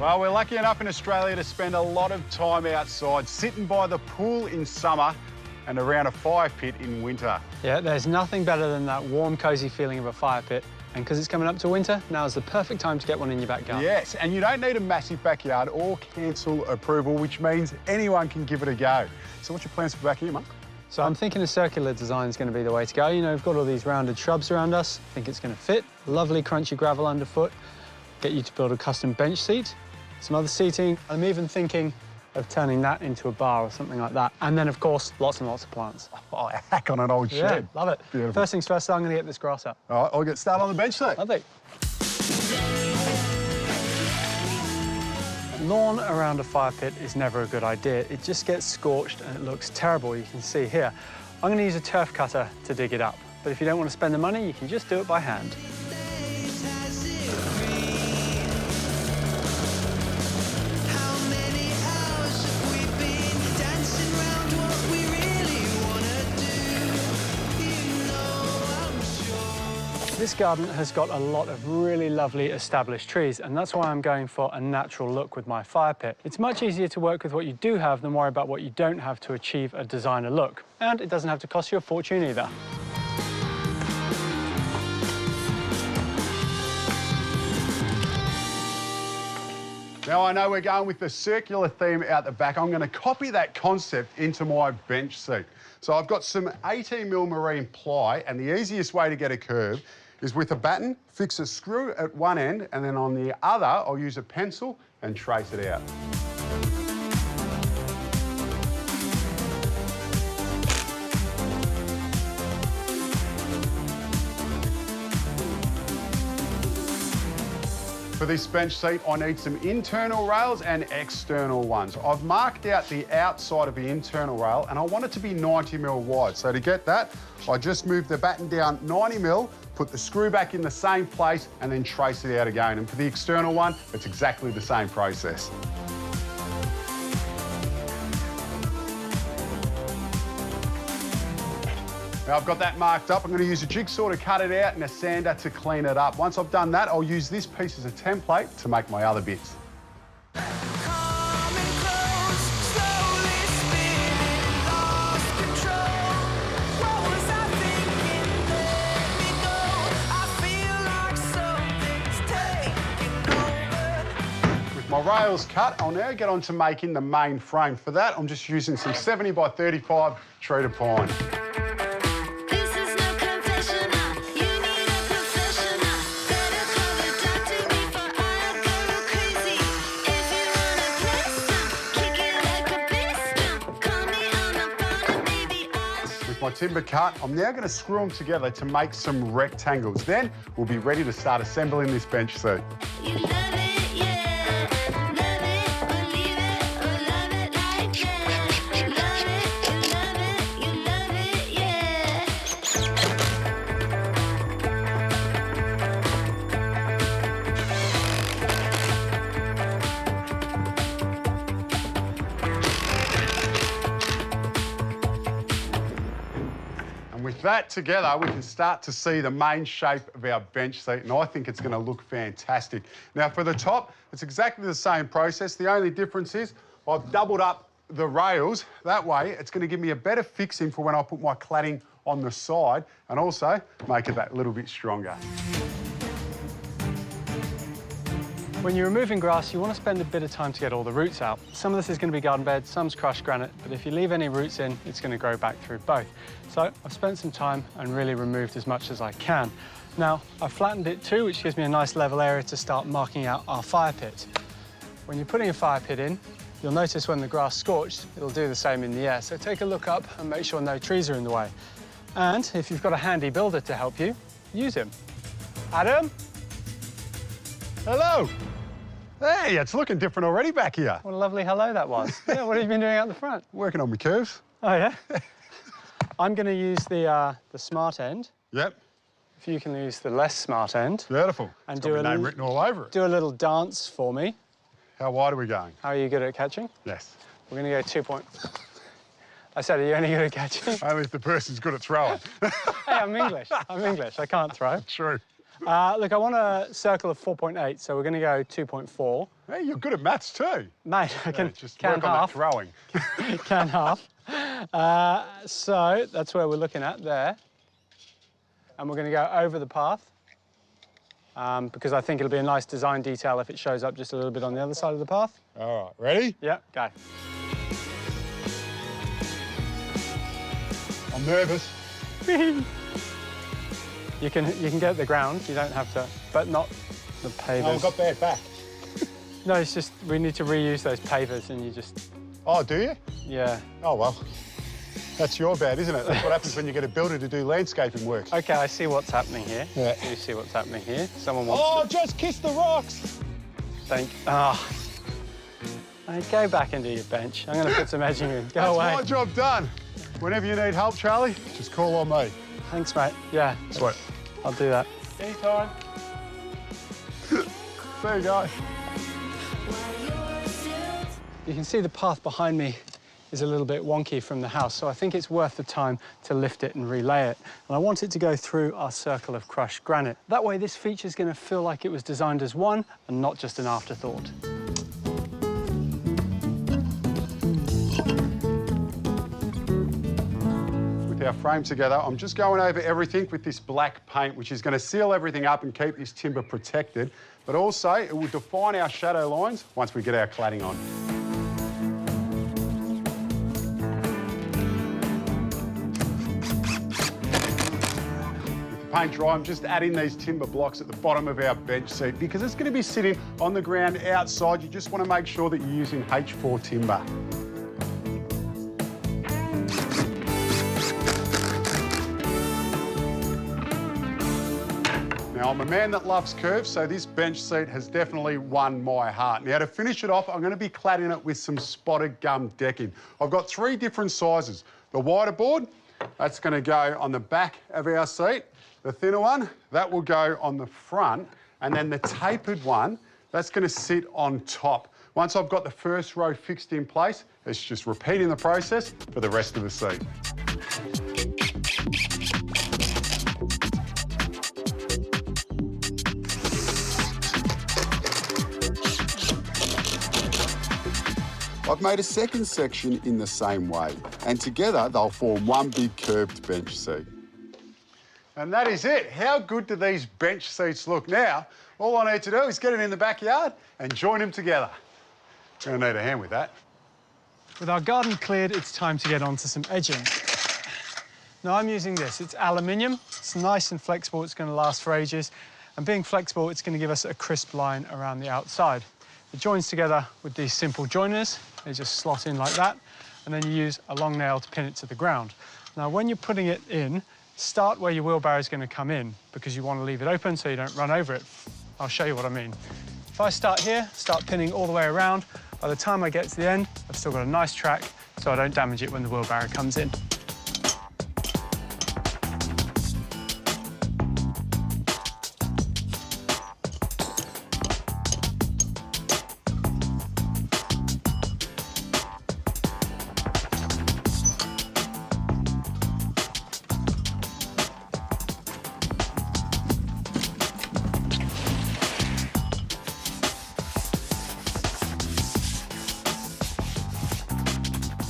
Well, we're lucky enough in Australia to spend a lot of time outside, sitting by the pool in summer and around a fire pit in winter. Yeah, there's nothing better than that warm, cosy feeling of a fire pit. And because it's coming up to winter, now's the perfect time to get one in your backyard. Yes, and you don't need a massive backyard or council approval, which means anyone can give it a go. So what's your plans for back here, mate? So I'm thinking a circular design is going to be the way to go. You know, we've got all these rounded shrubs around us. I think it's going to fit. Lovely crunchy gravel underfoot. Get you to build a custom bench seat. Some other seating. I'm even thinking of turning that into a bar or something like that. And then, of course, lots and lots of plants. Oh, a hack on an old shed. Yeah, love it. Beautiful. First things first, I'm going to get this grass up. All right, I'll get started on the bench seat. Lovely. Lawn around a fire pit is never a good idea. It just gets scorched and it looks terrible, you can see here. I'm going to use a turf cutter to dig it up. But if you don't want to spend the money, you can just do it by hand. This garden has got a lot of really lovely established trees, and that's why I'm going for a natural look with my fire pit. It's much easier to work with what you do have than worry about what you don't have to achieve a designer look. And it doesn't have to cost you a fortune either. Now, I know we're going with the circular theme out the back. I'm going to copy that concept into my bench seat. So I've got some 18mm marine ply, and the easiest way to get a curve is with a batten, fix a screw at one end, and then on the other, I'll use a pencil and trace it out. For this bench seat, I need some internal rails and external ones. I've marked out the outside of the internal rail and I want it to be 90mm wide. So to get that, I just move the batten down 90mm, put the screw back in the same place and then trace it out again. And for the external one, it's exactly the same process. Now I've got that marked up. I'm going to use a jigsaw to cut it out and a sander to clean it up. Once I've done that, I'll use this piece as a template to make my other bits. With my rails cut, I'll now get on to making the main frame. For that, I'm just using some 70 by 35 treated pine. My timber cut, I'm now going to screw them together to make some rectangles. Then we'll be ready to start assembling this bench seat. With that together, we can start to see the main shape of our bench seat, and I think it's going to look fantastic. Now, for the top, it's exactly the same process. The only difference is I've doubled up the rails. That way, it's going to give me a better fixing for when I put my cladding on the side and also make it that little bit stronger. When you're removing grass, you want to spend a bit of time to get all the roots out. Some of this is going to be garden bed, some's crushed granite, but if you leave any roots in, it's going to grow back through both. So I've spent some time and really removed as much as I can. Now, I've flattened it too, which gives me a nice level area to start marking out our fire pit. When you're putting a fire pit in, you'll notice when the grass scorched, it'll do the same in the air. So take a look up and make sure no trees are in the way. And if you've got a handy builder to help you, use him. Adam? Hello. Hey, it's looking different already back here. What a lovely hello that was. Yeah, what have you been doing out the front? Working on my curves. Oh, yeah? I'm going to use the smart end. Yep. If you can use the less smart end. Beautiful. And it's got my name written all over it. Do a little dance for me. How wide are we going? How are you good at catching? Yes. We're going to go 2 point. I said, are you only good at catching? Only if the person's good at throwing. Hey, I'm English. I'm English. I can't throw. True. Look, I want a circle of 4.8, so we're going to go 2.4. Hey, you're good at maths too. Mate, I can just can work on that half. throwing. Can half. So that's where we're looking at there. And we're going to go over the path because I think it'll be a nice design detail if it shows up just a little bit on the other side of the path. All right, ready? Yeah, go. I'm nervous. You can get the ground, you don't have to, but not the pavers. Oh, I've got bad back. No, it's just we need to reuse those pavers and you just... Oh, do you? Yeah. Oh, well. That's your bad, isn't it? That's what happens when you get a builder to do landscaping work. OK, I see what's happening here. Yeah. You see what's happening here. Someone wants Oh, just kiss the rocks. Ah. Go back and do your bench. I'm going to put some edging in. Go away. That's my job done. Whenever you need help, Charlie, just call on me. Thanks, mate. Yeah. Sweet. I'll do that. Anytime. There you go. You can see the path behind me is a little bit wonky from the house, so I think it's worth the time to lift it and relay it. And I want it to go through our circle of crushed granite. That way, this feature is going to feel like it was designed as one and not just an afterthought. With our frame together, I'm just going over everything with this black paint, which is going to seal everything up and keep this timber protected, but also it will define our shadow lines once we get our cladding on. Paint dry, I'm just adding these timber blocks at the bottom of our bench seat because it's going to be sitting on the ground outside. You just want to make sure that you're using H4 timber. Now, I'm a man that loves curves, so this bench seat has definitely won my heart. Now, to finish it off, I'm going to be cladding it with some spotted gum decking. I've got 3 different sizes. The wider board, that's going to go on the back of our seat. The thinner one, that will go on the front, and then the tapered one, that's going to sit on top. Once I've got the first row fixed in place, it's just repeating the process for the rest of the seat. I've made a second section in the same way, and together they'll form one big curved bench seat. And that is it. How good do these bench seats look? Now, all I need to do is get it in the backyard and join them together. Gonna need a hand with that. With our garden cleared, it's time to get onto some edging. Now, I'm using this. It's aluminium. It's nice and flexible. It's going to last for ages. And being flexible, it's going to give us a crisp line around the outside. It joins together with these simple joiners. They just slot in like that. And then you use a long nail to pin it to the ground. Now, when you're putting it in, start where your wheelbarrow is going to come in because you want to leave it open so you don't run over it. I'll show you what I mean. If I start here, start pinning all the way around, by the time I get to the end, I've still got a nice track so I don't damage it when the wheelbarrow comes in.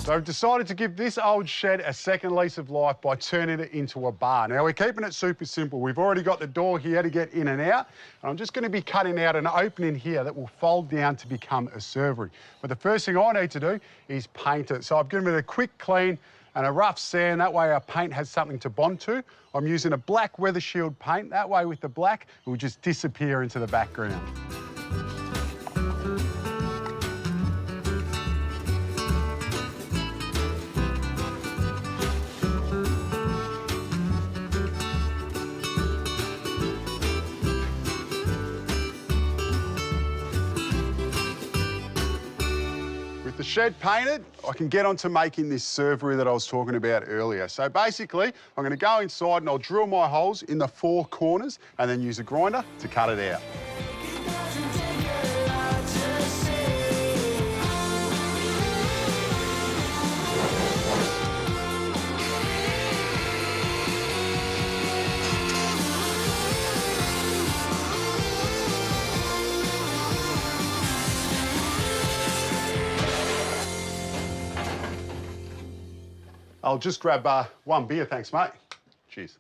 So I've decided to give this old shed a second lease of life by turning it into a bar. Now, we're keeping it super simple. We've already got the door here to get in and out, and I'm just going to be cutting out an opening here that will fold down to become a servery. But the first thing I need to do is paint it. So I've given it a quick clean and a rough sand. That way our paint has something to bond to. I'm using a black Weather Shield paint. That way with the black, it will just disappear into the background. The shed painted, I can get on to making this servery that I was talking about earlier. So basically, I'm going to go inside and I'll drill my holes in the 4 corners and then use a grinder to cut it out. I'll just grab one beer, thanks, mate. Cheers.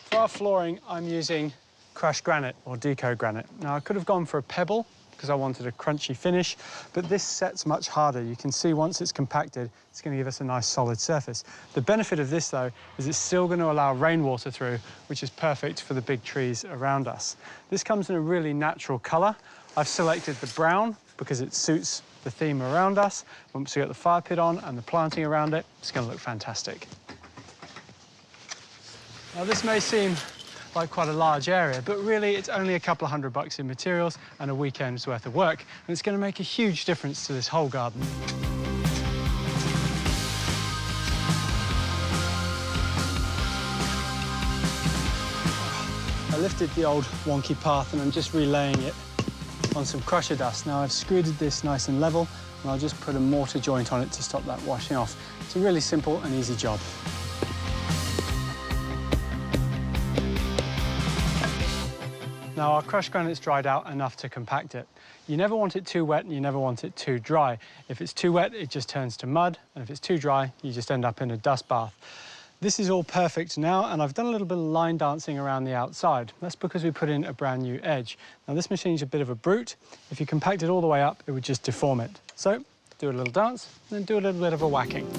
For our flooring, I'm using crushed granite or deco granite. Now, I could have gone for a pebble because I wanted a crunchy finish, but this set's much harder. You can see once it's compacted, it's going to give us a nice solid surface. The benefit of this, though, is it's still going to allow rainwater through, which is perfect for the big trees around us. This comes in a really natural colour. I've selected the brown because it suits the theme around us. Once we get the fire pit on and the planting around it, it's going to look fantastic. Now, this may seem like quite a large area, but really it's only a couple of $100 in materials and a weekend's worth of work, and it's going to make a huge difference to this whole garden. I lifted the old wonky path and I'm just relaying it on some crusher dust. Now, I've screwed this nice and level, and I'll just put a mortar joint on it to stop that washing off. It's a really simple and easy job. Now, our crushed granite's dried out enough to compact it. You never want it too wet and you never want it too dry. If it's too wet, it just turns to mud, and if it's too dry, you just end up in a dust bath. This is all perfect now, and I've done a little bit of line dancing around the outside. That's because we put in a brand new edge. Now, this machine's a bit of a brute. If you compact it all the way up, it would just deform it. So, do a little dance, then do a little bit of a whacking.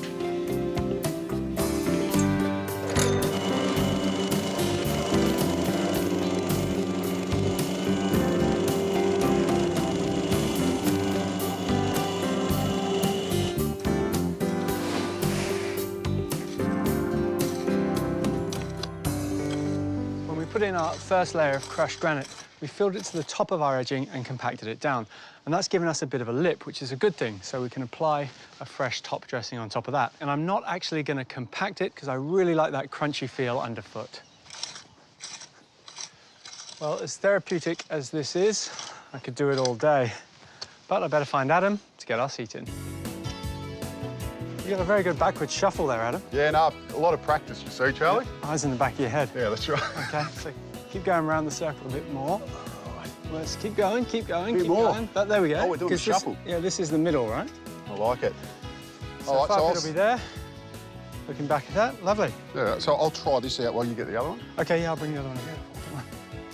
Put in our first layer of crushed granite, we filled it to the top of our edging and compacted it down. And that's given us a bit of a lip, which is a good thing, so we can apply a fresh top dressing on top of that. And I'm not actually going to compact it because I really like that crunchy feel underfoot. Well, as therapeutic as this is, I could do it all day. But I better find Adam to get our seat in. You got a very good backward shuffle there, Adam. Yeah, no, a lot of practice, you see, Charlie? Yeah, eyes in the back of your head. Yeah, that's right. OK, so keep going around the circle a bit more. Let's keep going, keep going, keep more. going. There we go. Oh, we're doing the shuffle. Yeah, this is the middle, right? I like it. So all right, fire pit will be there. Looking back at that, lovely. Yeah, so I'll try this out while you get the other one. OK, yeah, I'll bring the other one again.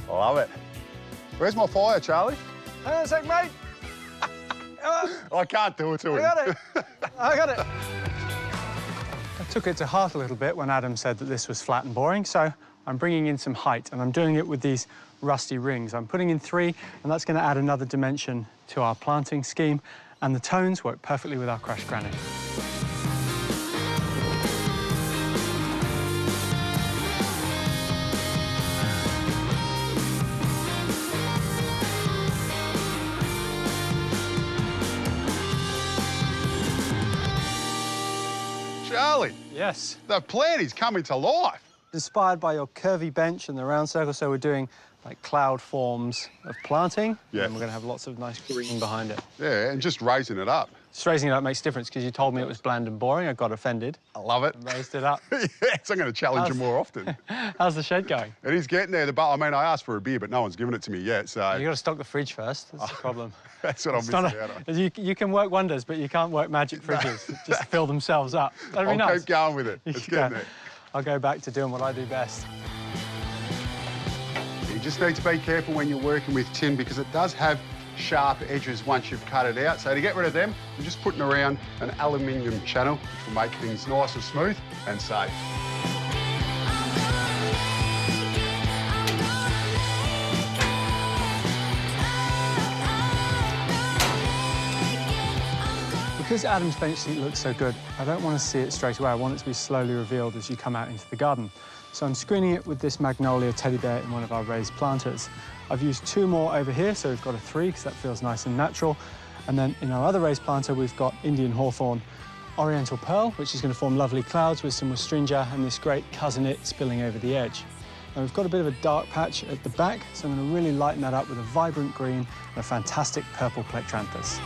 I love it. Where's my fire, Charlie? Hang on a sec, mate. I can't do it to him. I got it. I got it. I took it to heart a little bit when Adam said that this was flat and boring, so I'm bringing in some height, and I'm doing it with these rusty rings. I'm putting in 3, and that's going to add another dimension to our planting scheme, and the tones work perfectly with our crushed granite. Charlie. Yes. The plant is coming to life. Inspired by your curvy bench and the round circle, so we're doing like cloud forms of planting. Yeah. And we're going to have lots of nice green behind it. Yeah, and just raising it up. Just raising it up makes a difference because you told me it was bland and boring. I got offended. I love it. Raised it up. Yes, I'm going to challenge you more often. How's the shed going? It is getting there. I mean, I asked for a beer, but no one's given it to me yet, so... You've got to stock the fridge first. That's the problem. That's what I'm missing out on. You can work wonders, but you can't work magic fridges that just fill themselves up. That'd be nice. I'll keep going with it. It's getting there. I'll go back to doing what I do best. You just need to be careful when you're working with tin because it does have sharp edges once you've cut it out. So to get rid of them, we're just putting around an aluminium channel, which will make things nice and smooth and safe. Because Adam's bench seat looks so good, I don't want to see it straight away. I want it to be slowly revealed as you come out into the garden. So I'm screening it with this magnolia teddy bear in one of our raised planters. I've used 2 more over here, so we've got a 3 because that feels nice and natural. And then in our other raised planter, we've got Indian hawthorn, oriental pearl, which is going to form lovely clouds with some westringia and this great cousin-it spilling over the edge. Now we've got a bit of a dark patch at the back, so I'm going to really lighten that up with a vibrant green and a fantastic purple plectranthus.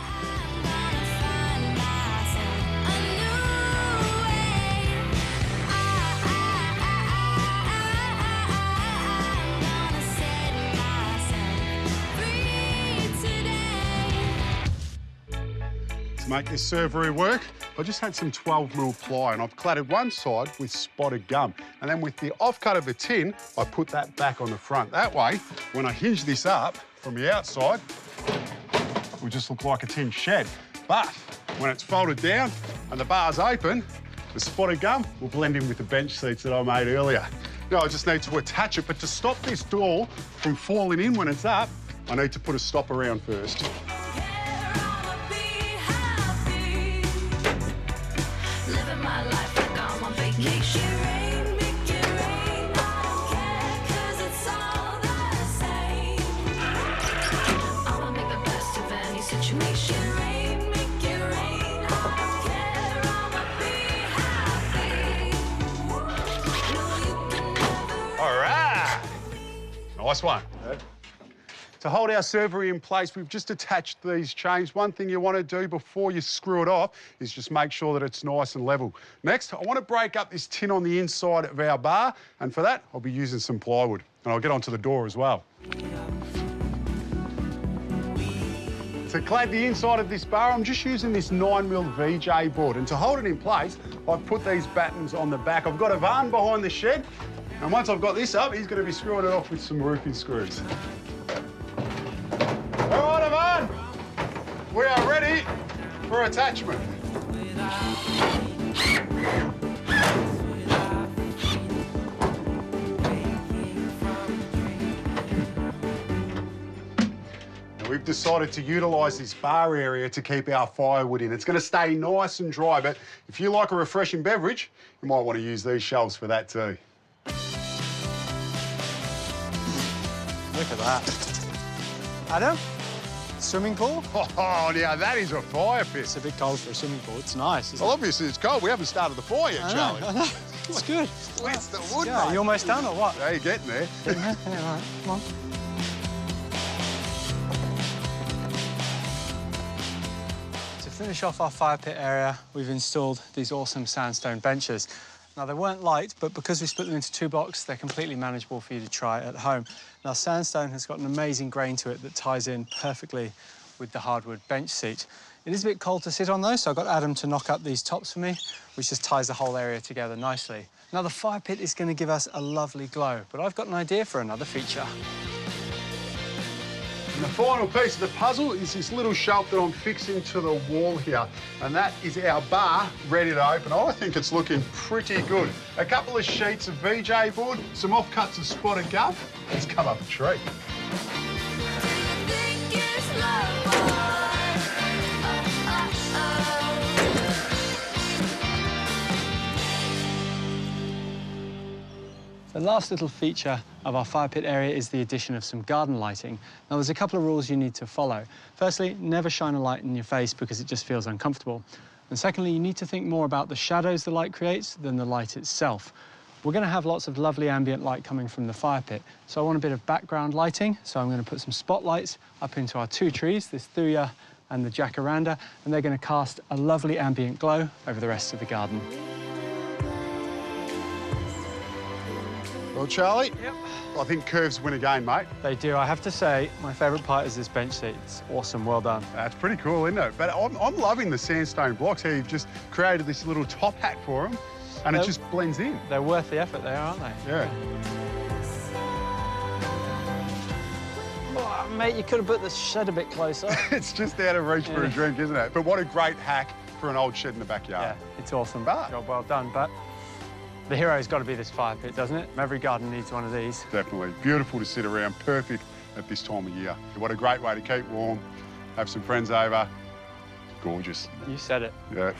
To make this servery work, I just had some 12mm ply and I've cladded one side with spotted gum. And then with the offcut of the tin, I put that back on the front. That way, when I hinge this up from the outside, it will just look like a tin shed. But when it's folded down and the bar's open, the spotted gum will blend in with the bench seats that I made earlier. Now I just need to attach it, but to stop this door from falling in when it's up, I need to put a stop around first. All right, nice one. To hold our servery in place, we've just attached these chains. One thing you want to do before you screw it off is just make sure that it's nice and level. Next, I want to break up this tin on the inside of our bar, and for that, I'll be using some plywood. And I'll get onto the door as well. To clad the inside of this bar, I'm just using this 9mm VJ board, and to hold it in place, I've put these battens on the back. I've got Ivan behind the shed, and once I've got this up, he's going to be screwing it off with some roofing screws. All right, Ivan, we are ready for attachment. Now, we've decided to utilise this bar area to keep our firewood in. It's going to stay nice and dry, but if you like a refreshing beverage, you might want to use these shelves for that too. Look at that. Adam, swimming pool? Oh, now that is a fire pit. It's a bit cold for a swimming pool. It's nice, isn't Well, it? obviously it's cold. We haven't started the fire yet, Charlie. I know. It's good. Where's the wood, Yeah, mate? you almost done or what? Yeah, you're getting there. Yeah, all right, come on. To finish off our fire pit area, we've installed these awesome sandstone benches. Now, they weren't light, but because we split them into 2 blocks, they're completely manageable for you to try at home. Now, sandstone has got an amazing grain to it that ties in perfectly with the hardwood bench seat. It is a bit cold to sit on, though, so I got Adam to knock up these tops for me, which just ties the whole area together nicely. Now, the fire pit is going to give us a lovely glow, but I've got an idea for another feature. And the final piece of the puzzle is this little shelf that I'm fixing to the wall here. And that is our bar ready to open. I think it's looking pretty good. A couple of sheets of VJ board, some offcuts of spotted gum. Let's come up a tree. The last little feature of our fire pit area is the addition of some garden lighting. Now, there's a couple of rules you need to follow. Firstly, never shine a light in your face because it just feels uncomfortable. And secondly, you need to think more about the shadows the light creates than the light itself. We're going to have lots of lovely ambient light coming from the fire pit, so I want a bit of background lighting, so I'm going to put some spotlights up into our 2 trees, this thuya and the jacaranda, and they're going to cast a lovely ambient glow over the rest of the garden. Well, Charlie, Yep. I think curves win again, mate. They do. I have to say, my favourite part is this bench seat. It's awesome. Well done. That's pretty cool, isn't it? But I'm loving the sandstone blocks, how you've just created this little top hat for them, and it just blends in. They're worth the effort, they are, aren't they? Yeah. Oh, mate, you could have put the shed a bit closer. It's just out of reach for a drink, isn't it? But what a great hack for an old shed in the backyard. Yeah, it's awesome. But- Job well done, but the hero's got to be this fire pit, doesn't it? Every garden needs one of these. Definitely. Beautiful to sit around, perfect at this time of year. What a great way to keep warm, have some friends over. Gorgeous. You said it. Yeah.